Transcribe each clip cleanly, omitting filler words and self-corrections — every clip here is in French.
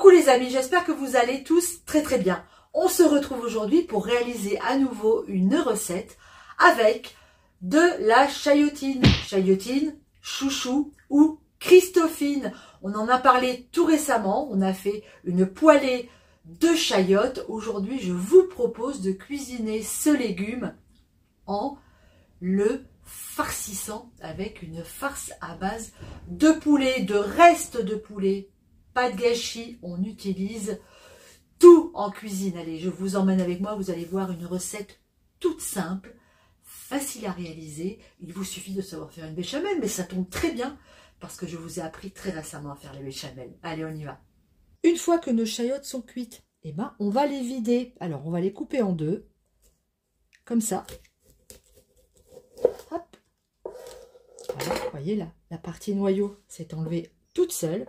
Coucou les amis, j'espère que vous allez tous très très bien. On se retrouve aujourd'hui pour réaliser à nouveau une recette avec de la chaillotine. Chaillotine, chouchou ou Christophine. On en a parlé tout récemment, on a fait une poêlée de chayotte. Aujourd'hui, je vous propose de cuisiner ce légume en le farcissant avec une farce à base de poulet, de restes de poulet. Pas de gâchis, on utilise tout en cuisine. Allez, je vous emmène avec moi, vous allez voir une recette toute simple, facile à réaliser. Il vous suffit de savoir faire une béchamel, mais ça tombe très bien parce que je vous ai appris très récemment à faire les béchamels. Allez, on y va. Une fois que nos chayottes sont cuites, eh ben, on va les vider. Alors, on va les couper en deux, comme ça. Hop. Voilà, vous voyez là, la partie noyau s'est enlevée toute seule.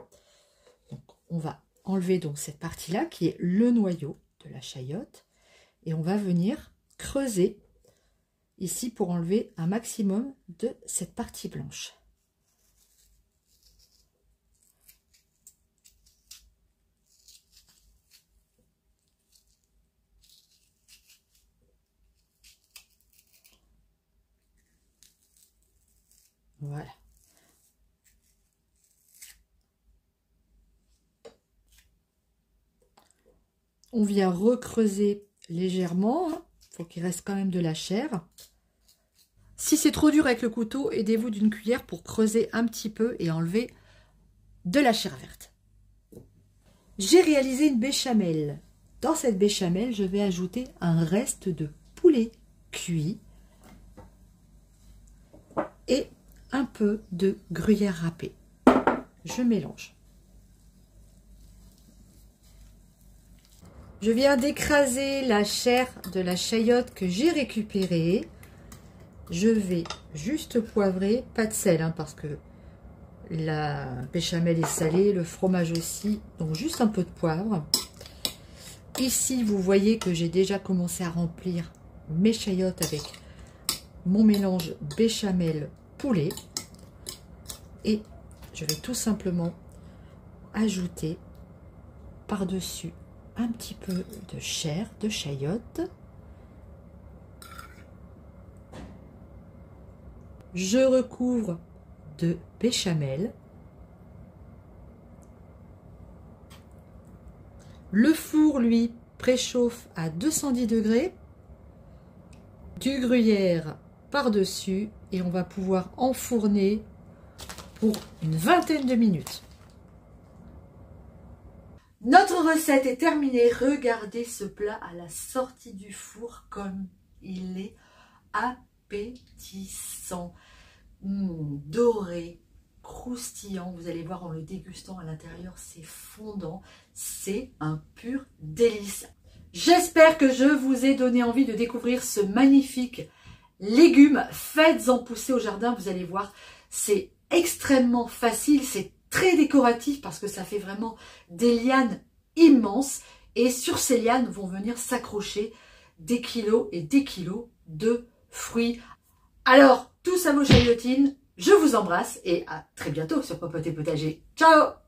Donc, on va enlever donc cette partie-là qui est le noyau de la chayotte et on va venir creuser ici pour enlever un maximum de cette partie blanche. Voilà. On vient recreuser légèrement, hein. Faut qu'il reste quand même de la chair. Si c'est trop dur avec le couteau, aidez-vous d'une cuillère pour creuser un petit peu et enlever de la chair verte. J'ai réalisé une béchamel. Dans cette béchamel, je vais ajouter un reste de poulet cuit et un peu de gruyère râpée. Je mélange. Je viens d'écraser la chair de la chayotte que j'ai récupérée. Je vais juste poivrer, pas de sel, hein, parce que la béchamel est salée, le fromage aussi, donc juste un peu de poivre. Ici, vous voyez que j'ai déjà commencé à remplir mes chayottes avec mon mélange béchamel poulet. Et je vais tout simplement ajouter par-dessus un petit peu de chair de chayotte. Je recouvre de béchamel. Le four, lui, préchauffe à 210 degrés. Du gruyère par-dessus et on va pouvoir enfourner pour une vingtaine de minutes. Notre recette est terminée. Regardez ce plat à la sortie du four comme il est appétissant. Doré, croustillant. Vous allez voir en le dégustant à l'intérieur, c'est fondant. C'est un pur délice. J'espère que je vous ai donné envie de découvrir ce magnifique légume. Faites-en pousser au jardin, vous allez voir. C'est extrêmement facile, c'est très décoratif parce que ça fait vraiment des lianes immenses et sur ces lianes vont venir s'accrocher des kilos et des kilos de fruits. Alors, tous à vos chayottines, je vous embrasse et à très bientôt sur Popoter Potager. Ciao!